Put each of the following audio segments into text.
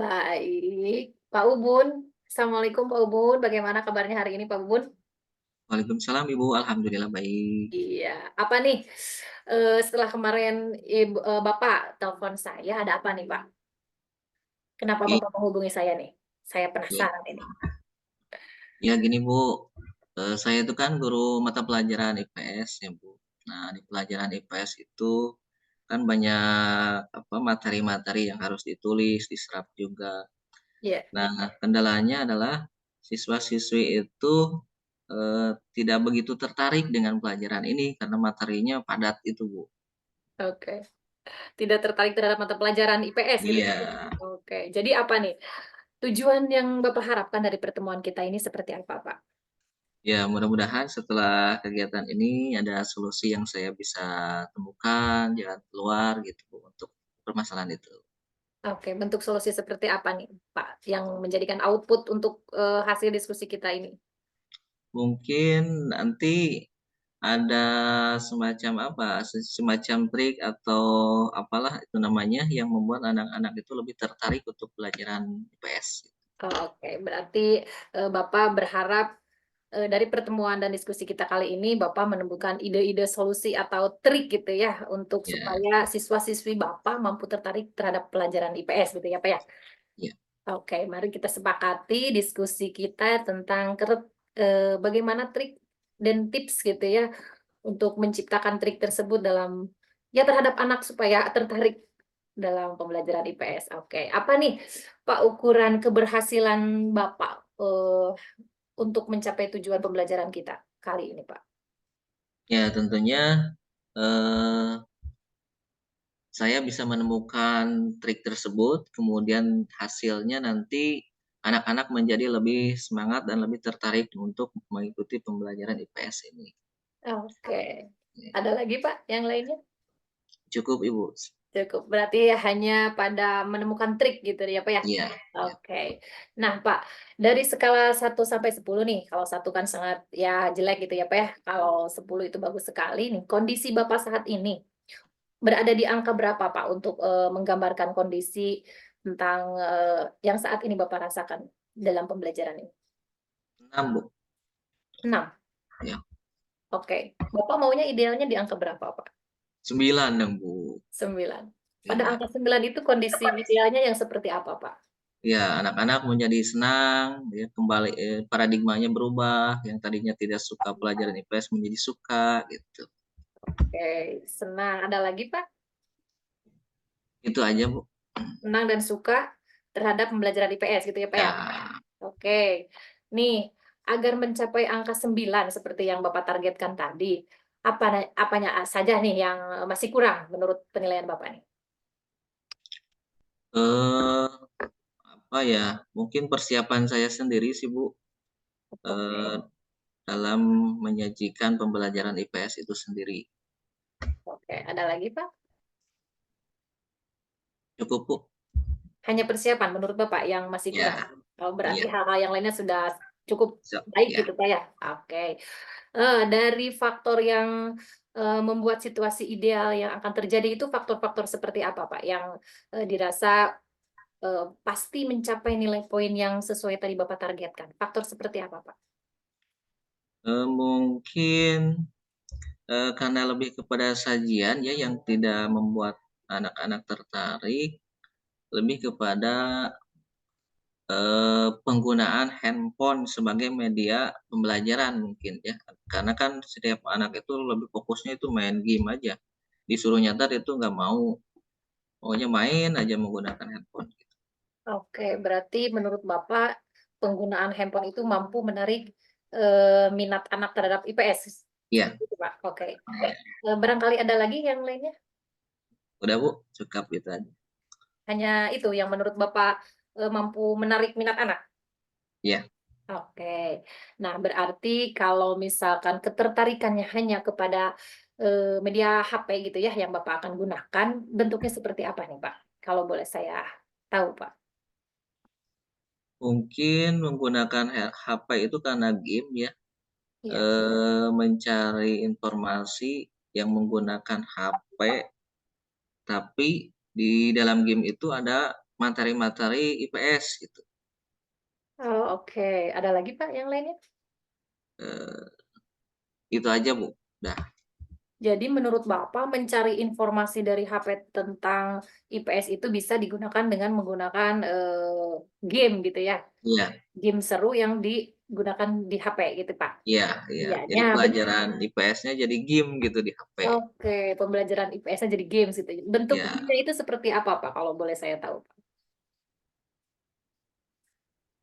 Baik, Pak Ubun. Assalamualaikum Pak Ubun, bagaimana kabarnya hari ini Pak Ubun? Waalaikumsalam Ibu, alhamdulillah baik. Iya, apa nih, setelah kemarin Bapak telepon saya, ada apa nih Pak? Kenapa I Bapak menghubungi saya nih? Saya iya, penasaran ini. iya gini Bu, saya itu kan guru mata pelajaran IPS ya Bu. Nah di pelajaran IPS itu kan banyak materi-materi yang harus ditulis, diserap juga. Iya, Nah kendalanya adalah siswa-siswi itu, tidak begitu tertarik dengan pelajaran ini karena materinya padat itu Bu. oke. Tidak tertarik terhadap mata pelajaran IPS gitu ya? Iya. Oke, jadi apa nih, tujuan yang Bapak harapkan dari pertemuan kita ini seperti apa Pak? Ya, mudah-mudahan setelah kegiatan ini ada solusi yang saya bisa temukan, jalan keluar gitu Bu, untuk permasalahan itu. Oke, bentuk solusi seperti apa nih Pak, yang menjadikan output untuk, hasil diskusi kita ini? Mungkin nanti ada semacam semacam trik atau apalah itu namanya, yang membuat anak-anak itu lebih tertarik untuk pelajaran IPS. Oh, oke, berarti, Bapak berharap, dari pertemuan dan diskusi kita kali ini, Bapak menemukan ide-ide solusi atau trik gitu ya, untuk Ya, supaya siswa-siswi Bapak mampu tertarik terhadap pelajaran IPS gitu ya, Pak, ya? ya, Oke, mari kita sepakati diskusi kita tentang bagaimana trik dan tips gitu ya, untuk menciptakan trik tersebut dalam ya terhadap anak supaya tertarik dalam pembelajaran IPS. Oke, apa nih, Pak, ukuran keberhasilan Bapak, untuk mencapai tujuan pembelajaran kita kali ini, Pak? ya tentunya, eee saya bisa menemukan trik tersebut, kemudian hasilnya nanti anak-anak menjadi lebih semangat dan lebih tertarik untuk mengikuti pembelajaran IPS ini. Oke. Ya, Ada lagi, Pak, yang lainnya? cukup Ibu. Cukup, berarti hanya pada menemukan trik gitu ya, Pak, ya? Iya, iya, Oke. Nah, Pak, dari skala 1 sampai 10 nih, kalau 1 kan sangat ya jelek gitu ya, Pak, ya, kalau 10 itu bagus sekali nih, kondisi Bapak saat ini berada di angka berapa, Pak, untuk, menggambarkan kondisi tentang, yang saat ini Bapak rasakan dalam pembelajaran ini? 6 Bu, 6. ya, Oke. Bapak maunya idealnya di angka berapa, Pak? 9 dong Bu, 9. Pada iya. angka 9 itu kondisi idealnya yang seperti apa, Pak? Iya, anak-anak menjadi senang, ya kembali paradigmanya berubah, yang tadinya tidak suka pelajaran IPS menjadi suka, gitu. Oke, senang. Ada lagi, Pak? Itu aja Bu. Senang dan suka terhadap pembelajaran IPS gitu ya, Pak, ya? Ya. Oke. Nih, agar mencapai angka 9 seperti yang Bapak targetkan tadi, apanya saja nih yang masih kurang menurut penilaian Bapak nih? Eee, apa ya, mungkin persiapan saya sendiri sih Bu, Oke, eee, dalam menyajikan pembelajaran IPS itu sendiri. oke. Ada lagi, Pak? Cukup Bu. Hanya persiapan menurut Bapak yang masih kurang? Ya, Oh, berarti iya, hal-hal yang lainnya sudah cukup baik ya. gitu, Pak, ya? Oke. Dari faktor yang, membuat situasi ideal yang akan terjadi itu faktor-faktor seperti apa, Pak? Yang, dirasa, pasti mencapai nilai poin yang sesuai tadi Bapak targetkan? Faktor seperti apa, Pak? Mungkin, karena lebih kepada sajian ya yang tidak membuat anak-anak tertarik, lebih kepada, penggunaan handphone sebagai media pembelajaran mungkin ya. Karena kan setiap anak itu lebih fokusnya itu main game aja, disuruh nyatet itu nggak mau, maunya main aja menggunakan handphone gitu. Oke, berarti menurut Bapak, penggunaan handphone itu mampu menarik, minat anak terhadap IPS? Iya, Seperti itu, Pak? Oke. Barangkali ada lagi yang lainnya? udah Bu, cukup itu aja. Hanya itu yang menurut Bapak, mampu menarik minat anak? Iya, Oke. Nah, berarti kalau misalkan ketertarikannya hanya kepada, media HP gitu ya, yang Bapak akan gunakan, bentuknya seperti apa nih, Pak? Kalau boleh saya tahu, Pak? mungkin menggunakan HP itu karena game ya. Iya. Mencari informasi yang menggunakan HP, tapi di dalam game itu ada materi-materi IPS gitu. Oh, oke. Ada lagi, Pak, yang lainnya? Eee, itu aja, Bu, udah. Jadi menurut Bapak mencari informasi dari HP tentang IPS itu bisa digunakan dengan menggunakan, game gitu ya? Iya Game seru yang digunakan di HP gitu, Pak? iya iya, jadi Iyanya pelajaran IPS-nya jadi game gitu di HP. oke, pembelajaran IPS-nya jadi games gitu. Bentuk Ya, game-nya itu seperti apa, Pak, kalau boleh saya tahu, Pak?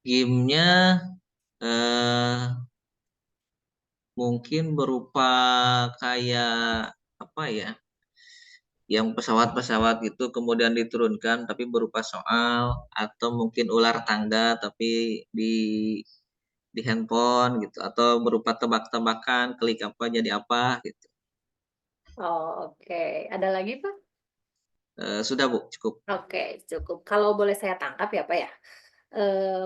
game-nya, eee, mungkin berupa kayak, apa ya, yang pesawat-pesawat gitu kemudian diturunkan tapi berupa soal, atau mungkin ular tangga tapi di handphone gitu, atau berupa tebak-tebakan, klik apa jadi apa gitu. Oh, oke. Ada lagi, Pak? Sudah Bu, cukup. Oke, cukup. Kalau boleh saya tangkap ya, Pak, ya,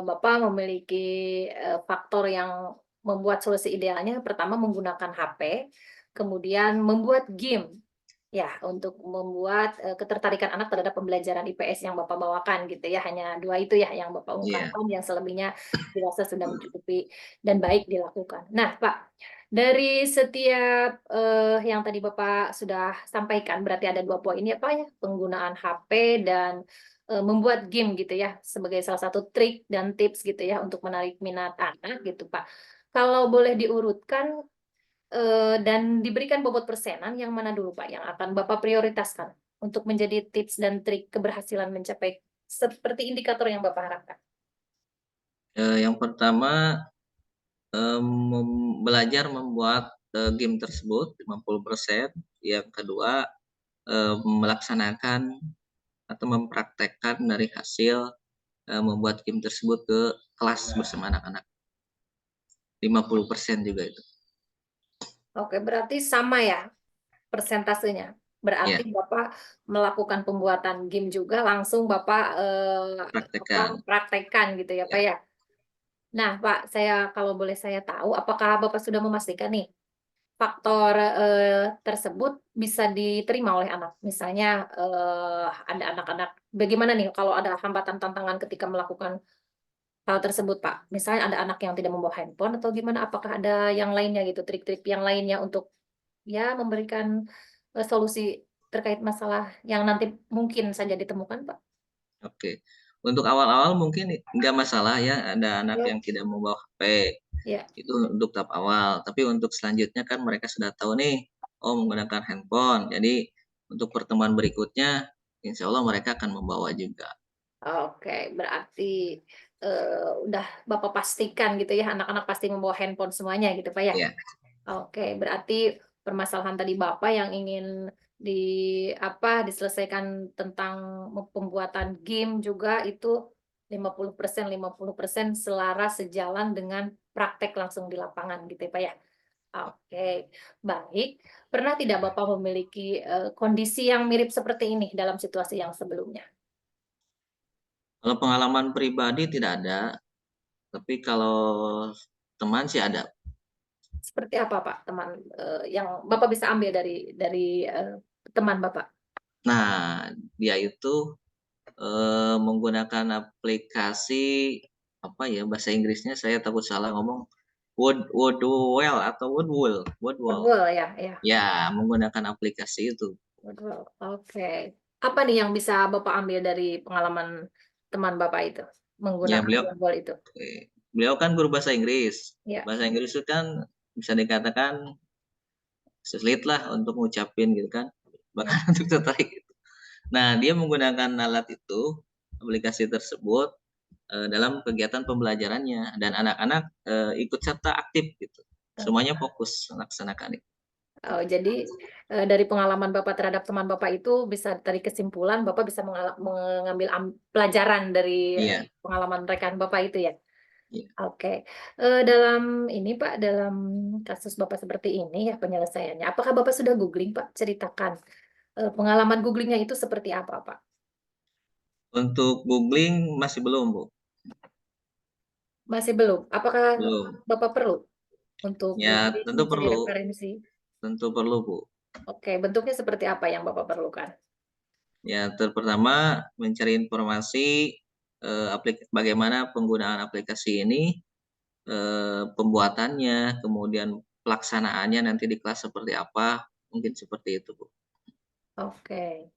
Bapak memiliki, faktor yang membuat solusi idealnya pertama menggunakan HP, kemudian membuat game. Ya, untuk membuat, ketertarikan anak terhadap pembelajaran IPS yang Bapak bawakan gitu ya, hanya 2 itu ya yang Bapak Iya. ungkapkan, yang selebihnya dirasa sudah mencukupi dan baik dilakukan. Nah, Pak, dari setiap, yang tadi Bapak sudah sampaikan, berarti ada 2 poin ya, Pak, ya, penggunaan HP dan, membuat game gitu ya, sebagai salah satu trik dan tips gitu ya, untuk menarik minat anak gitu, Pak. Kalau boleh diurutkan, dan diberikan bobot persenan, yang mana dulu, Pak, yang akan Bapak prioritaskan untuk menjadi tips dan trik keberhasilan mencapai seperti indikator yang Bapak harapkan? Yang pertama, belajar membuat, game tersebut 50%. Yang kedua, melaksanakan atau mempraktekkan dari hasil, membuat game tersebut ke kelas bersama anak-anak, 50% juga itu. Oke, berarti sama ya persentasenya? Berarti Ya, Bapak melakukan pembuatan game juga langsung Bapak, apa, praktekkan, praktekkan gitu ya, Pak, ya. ya? Nah, Pak, kalau boleh saya tahu, apakah Bapak sudah memastikan nih, faktor, tersebut bisa diterima oleh anak? Misalnya, ada anak-anak bagaimana nih kalau ada hambatan tantangan ketika melakukan hal tersebut, Pak? Misalnya ada anak yang tidak membawa handphone atau gimana? Apakah ada yang lainnya gitu, trik-trik yang lainnya untuk, ya memberikan, solusi terkait masalah yang nanti mungkin saja ditemukan, Pak? Oke. Untuk awal-awal mungkin nggak masalah ya, ada anak Ya, yang tidak membawa HP, ya. itu untuk tahap awal. Tapi untuk selanjutnya kan mereka sudah tahu nih, oh menggunakan handphone. Jadi untuk pertemuan berikutnya, insya Allah mereka akan membawa juga. Oke, berarti, udah Bapak pastikan gitu ya, anak-anak pasti membawa handphone semuanya gitu, Pak, ya? Ya, Oke, berarti permasalahan tadi Bapak yang ingin diselesaikan tentang pembuatan game juga itu 50% selaras sejalan dengan praktek langsung di lapangan gitu ya, Pak, ya? Oke, baik. Pernah tidak Bapak memiliki, kondisi yang mirip seperti ini dalam situasi yang sebelumnya? kalau pengalaman pribadi tidak ada, tapi kalau teman sih ada. Seperti apa, Pak, teman, yang Bapak bisa ambil dari, teman Bapak? Nah, dia itu, menggunakan aplikasi, apa ya, bahasa Inggrisnya saya takut salah ngomong, Woodwell atau Woodwall. Betul, ya, ya. Ya, menggunakan aplikasi itu. Waduh, oke. Apa nih yang bisa Bapak ambil dari pengalaman teman Bapak itu, Ya menggunakan beliau jadwal itu? beliau kan guru bahasa Inggris. Ya, Bahasa Inggris itu kan bisa dikatakan sulit lah untuk ngucapin gitu kan, ya. bahkan untuk tertarik gitu. Nah, dia menggunakan alat itu, aplikasi tersebut, dalam kegiatan pembelajarannya dan anak-anak, ikut serta aktif gitu. Semuanya fokus melaksanakan itu. Oh, jadi, dari pengalaman Bapak terhadap teman Bapak itu bisa tarik kesimpulan Bapak bisa mengambil pelajaran dari, Iya pengalaman rekan Bapak itu ya? iya. Oke. Dalam ini Pak, dalam kasus Bapak seperti ini ya penyelesaiannya, apakah Bapak sudah googling Pak? Ceritakan, pengalaman googlingnya itu seperti apa Pak? Untuk googling masih belum, Bu, Masih belum? Apakah belum. Bapak perlu untuk Ya googling tentu mencari perlu referensi? tentu perlu, Bu. Oke, bentuknya seperti apa yang Bapak perlukan? Ya, pertama mencari informasi, bagaimana penggunaan aplikasi ini, pembuatannya, kemudian pelaksanaannya nanti di kelas seperti apa, mungkin seperti itu, Bu. Oke.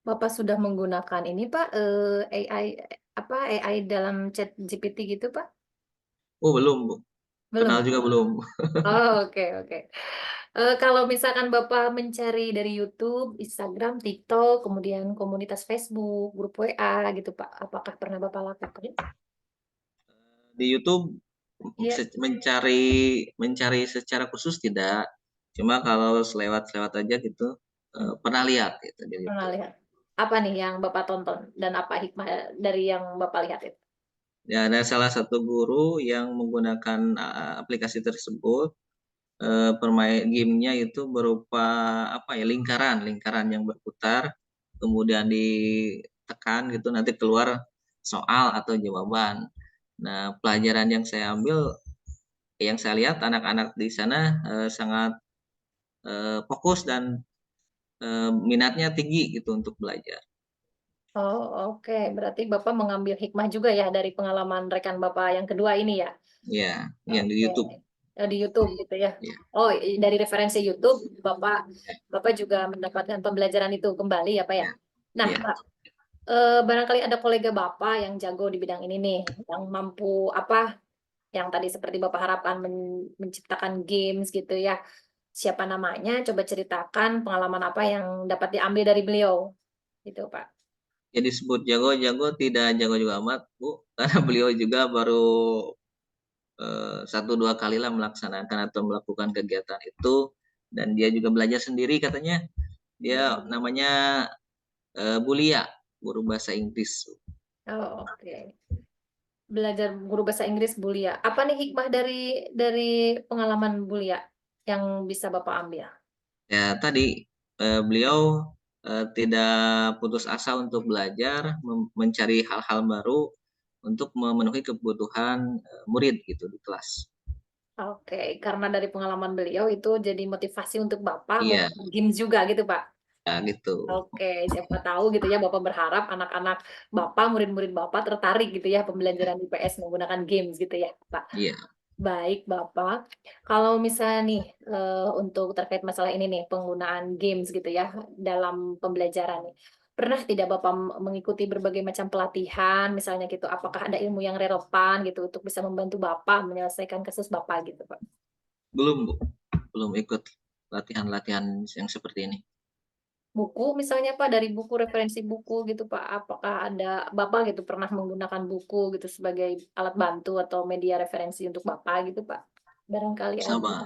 Bapak sudah menggunakan ini Pak, AI apa, AI dalam chat GPT gitu Pak? Oh belum, Bu, kenal Belum? juga belum. Oh, oke oke. Kalau misalkan Bapak mencari dari YouTube, Instagram, TikTok, kemudian komunitas Facebook, grup WA gitu Pak, apakah pernah Bapak lakukan? Di YouTube Iya, mencari mencari secara khusus tidak, cuma kalau selewat-selewat aja gitu, mmm, pernah lihat gitu di pernah YouTube. lihat. Apa nih yang Bapak tonton dan apa hikmah dari yang Bapak lihat itu? Ya, ada salah satu guru yang menggunakan, aplikasi tersebut, gamenya itu berupa apa ya, lingkaran lingkaran yang berputar, kemudian ditekan gitu nanti keluar soal atau jawaban. Nah, pelajaran yang saya lihat anak-anak di sana, sangat, fokus dan, minatnya tinggi gitu untuk belajar. Oh, oke. Berarti Bapak mengambil hikmah juga ya dari pengalaman rekan Bapak yang kedua ini ya? Iya, yang di Oke. YouTube. Di YouTube gitu ya? Iya, Oh, dari referensi YouTube Bapak Bapak juga mendapatkan pembelajaran itu kembali ya, Pak, ya? iya, Nah, iya. Pak, barangkali ada kolega Bapak yang jago di bidang ini nih, yang mampu apa, yang tadi seperti Bapak harapkan menciptakan games gitu ya. Siapa namanya? Coba ceritakan pengalaman apa yang dapat diambil dari beliau, gitu, Pak. Ya disebut jago-jago tidak jago-jago amat, Bu, karena beliau juga baru 1, 2 kalilah melaksanakan atau melakukan kegiatan itu, dan dia juga belajar sendiri katanya. Dia namanya, Bulia, guru bahasa Inggris. Oh, oke. Belajar guru bahasa Inggris Bulia. Apa nih hikmah dari pengalaman Bulia yang bisa Bapak ambil? Ya tadi, beliau, tidak putus asa untuk belajar, mencari hal-hal baru untuk memenuhi kebutuhan, murid gitu di kelas. Oke, karena dari pengalaman beliau itu jadi motivasi untuk Bapak Iya, membuat games juga gitu, Pak? ya gitu. Oke, siapa tahu gitu ya Bapak berharap anak-anak Bapak, murid-murid Bapak tertarik gitu ya pembelajaran IPS menggunakan games gitu ya, Pak? Iya. Baik, Bapak. Kalau misalnya nih, untuk terkait masalah ini nih, penggunaan games gitu ya, dalam pembelajaran nih. Pernah tidak Bapak mengikuti berbagai macam pelatihan, misalnya gitu, apakah ada ilmu yang relevan gitu, untuk bisa membantu Bapak menyelesaikan kasus Bapak gitu, Pak? Belum, Bu, belum ikut latihan-latihan yang seperti ini. Buku misalnya Pak, dari buku, referensi buku gitu Pak, apakah ada Bapak gitu pernah menggunakan buku gitu sebagai alat bantu atau media referensi untuk Bapak gitu Pak? Barangkali ada. Sama,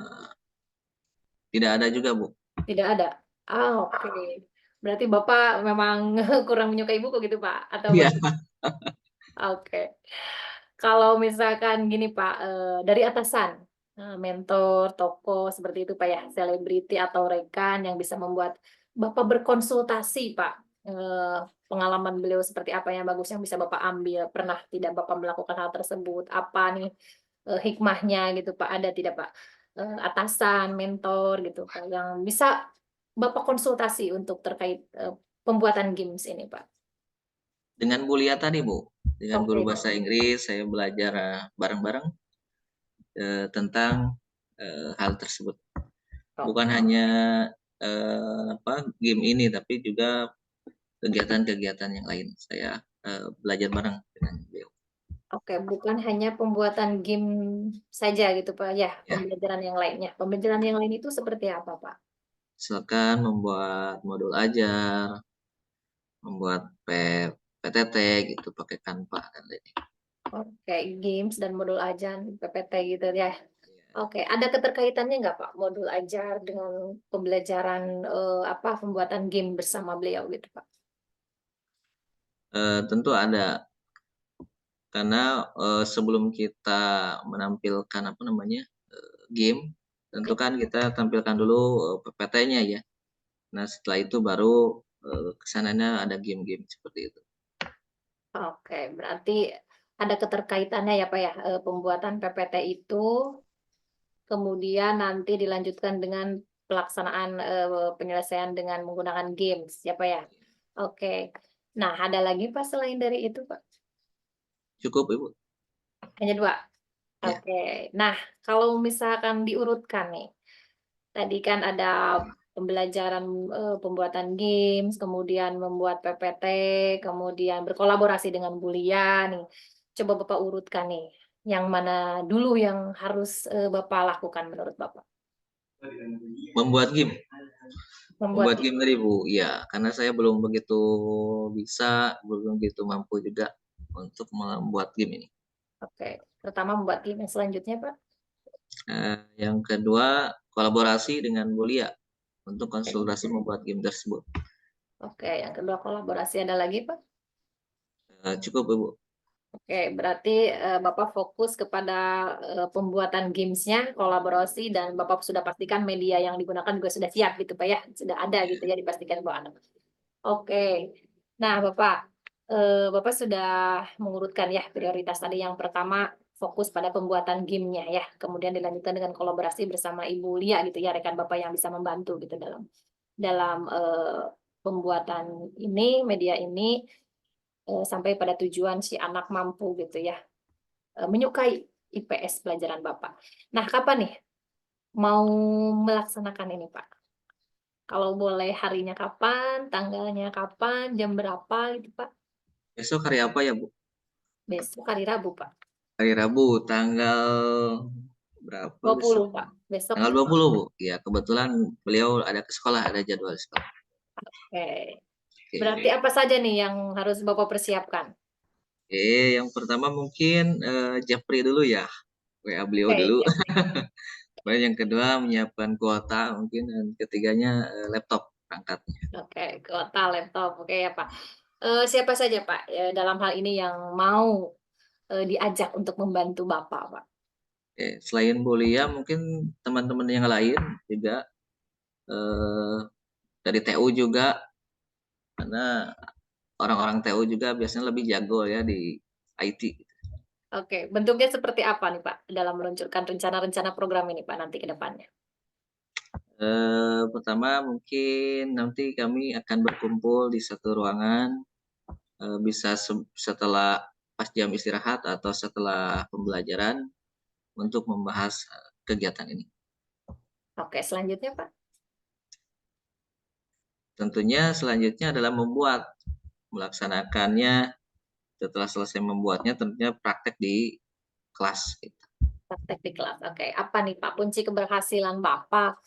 tidak ada juga, Bu. Tidak ada? Ah, oke. Berarti Bapak memang kurang menyukai buku gitu, Pak? Atau Iya. oke. Kalau misalkan gini, Pak, dari atasan, mentor, tokoh seperti itu, Pak, ya, selebriti atau rekan yang bisa membuat Bapak berkonsultasi, Pak, pengalaman beliau seperti apa yang bagus yang bisa Bapak ambil, pernah tidak Bapak melakukan hal tersebut? Apa nih, hikmahnya gitu, Pak, ada tidak, Pak? Atasan, mentor gitu, Pak, yang bisa Bapak konsultasi untuk terkait, pembuatan games ini, Pak? Dengan Bulia tadi, Bu, dengan guru Oke bahasa Inggris saya belajar, bareng-bareng, tentang, hal tersebut. Bukan oke hanya, game ini, tapi juga kegiatan-kegiatan yang lain. Saya, belajar bareng dengan beliau. oke, bukan hanya pembuatan game saja gitu, Pak, ya, Ya, pembelajaran yang lainnya. Pembelajaran yang lain itu seperti apa, Pak? misalkan membuat modul ajar, membuat PTT gitu pakai Canva dan lainnya. Oke, games dan modul ajar, PPT gitu ya. Oke, ada keterkaitannya nggak, Pak, modul ajar dengan pembelajaran, apa, pembuatan game bersama beliau gitu, Pak? Tentu ada, karena, sebelum kita menampilkan apa namanya, game, tentu Oke. kan kita tampilkan dulu, PPT-nya ya. Nah setelah itu baru, ke sananya ada game-game seperti itu. Oke, berarti ada keterkaitannya ya, Pak, ya, pembuatan PPT itu, kemudian nanti dilanjutkan dengan pelaksanaan, penyelesaian dengan menggunakan games ya, Pak, ya? Oke. Nah, ada lagi Pak selain dari itu Pak? Cukup Ibu, Hanya 2. ya. Oke. Nah, kalau misalkan diurutkan nih, tadi kan ada pembelajaran, pembuatan games, kemudian membuat PPT, kemudian berkolaborasi dengan Bulia nih. Coba Bapak urutkan nih, yang mana dulu yang harus, Bapak lakukan menurut Bapak? Membuat game. Membuat Membuat game. game tadi Bu, iya, karena saya belum begitu bisa, belum begitu mampu juga untuk membuat game ini. Oke, pertama membuat game, yang selanjutnya Pak? Yang kedua, kolaborasi dengan Bulia untuk Oke. konsultasi membuat game tersebut. Oke, yang kedua kolaborasi, ada lagi Pak? Cukup Ibu. Oke, berarti, Bapak fokus kepada, pembuatan games-nya, kolaborasi, dan Bapak sudah pastikan media yang digunakan juga sudah siap gitu, Pak, ya? Sudah ada gitu ya, dipastikan bahwa anak. Oke. Nah, Bapak, Bapak sudah mengurutkan ya prioritas tadi, yang pertama fokus pada pembuatan game-nya ya, kemudian dilanjutkan dengan kolaborasi bersama Ibu Lia gitu ya, rekan Bapak yang bisa membantu gitu dalam dalam, pembuatan ini, media ini, sampai pada tujuan si anak mampu gitu ya. Menyukai IPS pelajaran Bapak. Nah, kapan nih mau melaksanakan ini, Pak? Kalau boleh harinya kapan, tanggalnya kapan, jam berapa gitu, Pak? Besok hari apa ya Bu? Besok hari Rabu, Pak. Hari Rabu, tanggal berapa besok? 20, Pak. Besok. Tanggal 20 Bu. Ya, kebetulan beliau ada ke sekolah, ada jadwal sekolah. Oke. Berarti Oke. apa saja nih yang harus Bapak persiapkan? Oke, yang pertama mungkin japri dulu ya, WA beliau Oke, dulu. siap. Kemudian yang kedua menyiapkan kuota mungkin, dan ketiganya laptop perangkatnya. Oke, kuota, laptop, oke ya, Pak. Siapa saja, Pak, dalam hal ini yang mau, diajak untuk membantu Bapak, Pak? Oke, selain Bolia mungkin teman-teman yang lain juga, eh, dari TU juga, karena orang-orang TU juga biasanya lebih jago ya di IT. Oke, bentuknya seperti apa nih, Pak, dalam meluncurkan rencana-rencana program ini, Pak, nanti ke depannya? Pertama mungkin nanti kami akan berkumpul di satu ruangan, bisa setelah pas jam istirahat atau setelah pembelajaran untuk membahas kegiatan ini. Oke, selanjutnya, Pak? Tentunya selanjutnya adalah melaksanakannya. Setelah selesai membuatnya tentunya praktek di kelas gitu. Praktek di kelas, oke. Apa nih, Pak, kunci keberhasilan Bapak,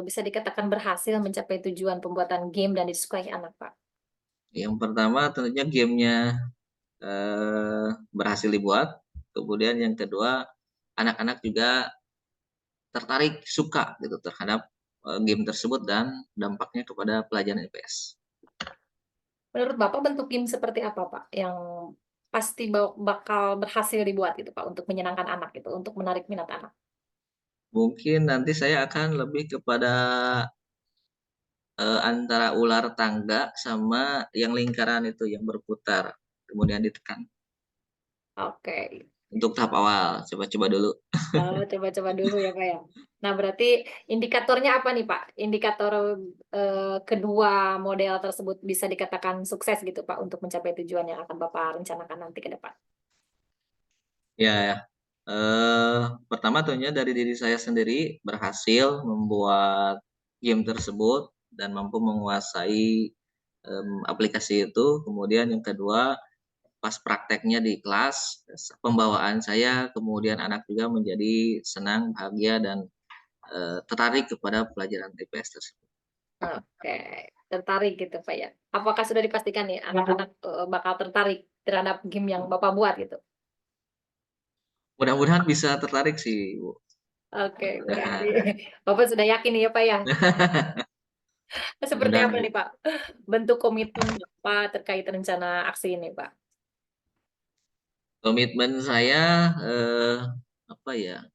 bisa dikatakan berhasil mencapai tujuan pembuatan game dan disukai anak, Pak? Yang pertama tentunya gamenya berhasil dibuat, kemudian yang kedua anak-anak juga tertarik, suka gitu terhadap game tersebut dan dampaknya kepada pelajaran IPS. Menurut Bapak bentuk game seperti apa, Pak, yang pasti bakal berhasil dibuat gitu, Pak, untuk menyenangkan anak gitu, untuk menarik minat anak? Mungkin nanti saya akan lebih kepada antara ular tangga sama yang lingkaran itu yang berputar, kemudian ditekan. Oke. Untuk tahap awal, coba-coba dulu. Oh, coba-coba dulu ya, Pak, ya. Nah, berarti indikatornya apa nih, Pak? Indikator, kedua model tersebut bisa dikatakan sukses gitu, Pak, untuk mencapai tujuan yang akan Bapak rencanakan nanti ke depan? Ya, pertama tentunya dari diri saya sendiri berhasil membuat game tersebut dan mampu menguasai, aplikasi itu. Kemudian yang kedua, pas prakteknya di kelas, pembawaan saya, kemudian anak juga menjadi senang, bahagia, dan, tertarik kepada pelajaran IPS tersebut. Oke, tertarik gitu, Pak, ya. Apakah sudah dipastikan nih anak-anak, bakal tertarik terhadap game yang Bapak buat gitu? Mudah-mudahan bisa tertarik sih, Bu. Oke, berarti Mudah-mudahan. Bapak sudah yakin nih ya, Pak, ya? Seperti Mudah-mudahan, apa Bu. nih, Pak, bentuk komitmen Bapak terkait rencana aksi ini, Pak? Komitmen saya, apa ya,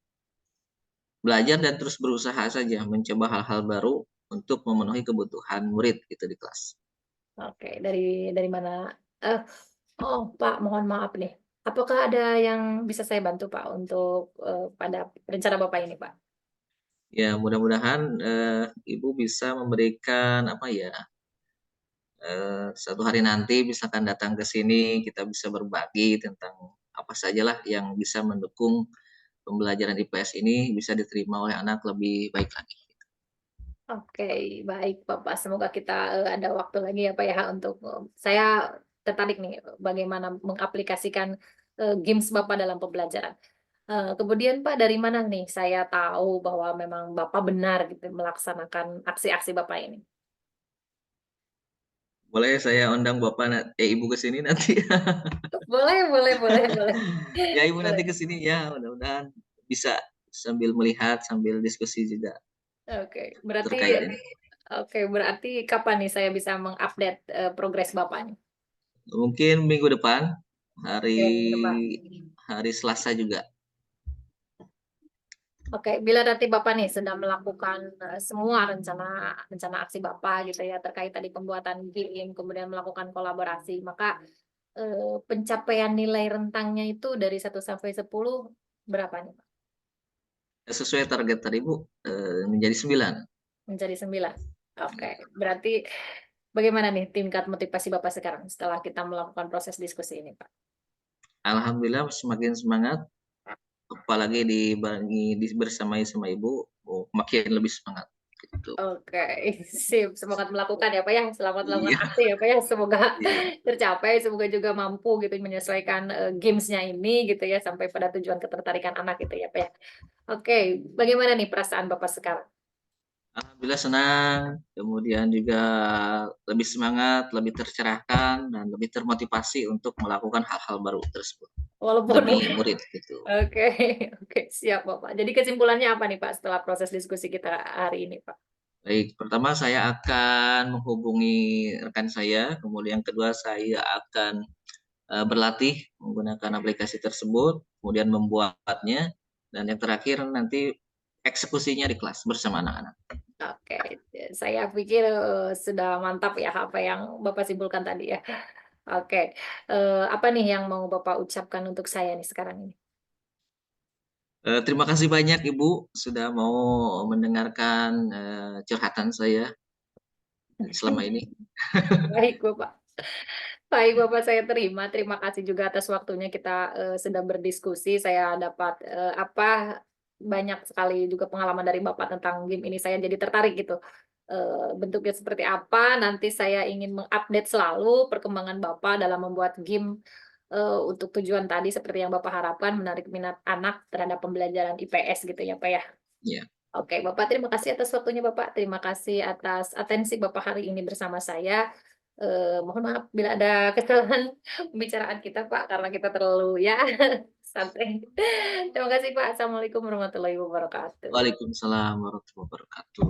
belajar dan terus berusaha saja, mencoba hal-hal baru untuk memenuhi kebutuhan murid gitu di kelas. Oke, dari mana? Eh, oh, Pak, mohon maaf nih. Apakah ada yang bisa saya bantu, Pak, untuk, pada rencana Bapak ini, Pak? Ya mudah-mudahan, Ibu bisa memberikan apa ya, suatu hari nanti misalkan datang ke sini, kita bisa berbagi tentang apa sajalah yang bisa mendukung pembelajaran IPS ini bisa diterima oleh anak lebih baik lagi. Oke, baik Bapak. Semoga kita, ada waktu lagi ya Pak ya untuk, saya tertarik nih bagaimana mengaplikasikan, games Bapak dalam pembelajaran. Kemudian Pak dari mana nih saya tahu bahwa memang Bapak benar gitu melaksanakan aksi-aksi Bapak ini? Boleh saya undang Bapak Ibu ke sini nanti? Boleh boleh boleh boleh. Ya Ibu Boleh. nanti ke sini ya, mudah-mudahan bisa sambil melihat, sambil diskusi juga Oke, berarti terkait ini. berarti kapan nih saya bisa mengupdate, progres Bapak nih? Mungkin minggu depan, hari Oke, minggu depan. hari Selasa juga. Oke, bila nanti Bapak nih sedang melakukan, semua rencana rencana aksi Bapak gitu ya, terkait tadi pembuatan game, kemudian melakukan kolaborasi, maka, pencapaian nilai rentangnya itu dari 1 sampai 10 berapa nih, Pak? Sesuai target tadi Bu, menjadi 9. Menjadi 9. Oke, Iya. berarti bagaimana nih tingkat motivasi Bapak sekarang setelah kita melakukan proses diskusi ini, Pak? Alhamdulillah semakin semangat, apalagi bersamai sama Ibu, oh makin lebih semangat, gitu. Oke, sip. Semangat melakukan ya, Pak, ya. Selamat melakukan Iya aksi ya, Pak, ya. Semoga iya. tercapai, semoga juga mampu gitu menyesuaikan, games-nya ini gitu ya, sampai pada tujuan ketertarikan anak gitu ya, Pak, ya. Oke, bagaimana nih perasaan Bapak sekarang? Alhamdulillah senang, kemudian juga lebih semangat, lebih tercerahkan, dan lebih termotivasi untuk melakukan hal-hal baru tersebut Walaupun demi murid gitu. oke oke, siap, Bapak. Jadi kesimpulannya apa nih, Pak, setelah proses diskusi kita hari ini, Pak? Baik, pertama saya akan menghubungi rekan saya, kemudian kedua saya akan, berlatih menggunakan aplikasi tersebut, kemudian membuatnya, dan yang terakhir nanti eksekusinya di kelas bersama anak-anak. Oke, saya pikir, sudah mantap ya apa yang Bapak simpulkan tadi ya. Oke, apa nih yang mau Bapak ucapkan untuk saya nih sekarang ini? Terima kasih banyak Ibu, sudah mau mendengarkan, curhatan saya selama ini. Baik, Bapak. Baik, Bapak, saya terima. Terima kasih juga atas waktunya kita, sedang berdiskusi. Saya dapat, banyak sekali juga pengalaman dari Bapak tentang game ini. Saya jadi tertarik gitu, bentuknya seperti apa, nanti saya ingin mengupdate selalu perkembangan Bapak dalam membuat game, untuk tujuan tadi seperti yang Bapak harapkan, menarik minat anak terhadap pembelajaran IPS gitu ya, Pak, ya. Ya. Oke, Bapak, terima kasih atas waktunya Bapak. Terima kasih atas atensi Bapak hari ini bersama saya. Mohon maaf bila ada kesalahan pembicaraan kita, Pak, karena kita terlalu ya santai. Terima kasih, Pak. Assalamualaikum warahmatullahi wabarakatuh. Waalaikumsalam warahmatullahi wabarakatuh.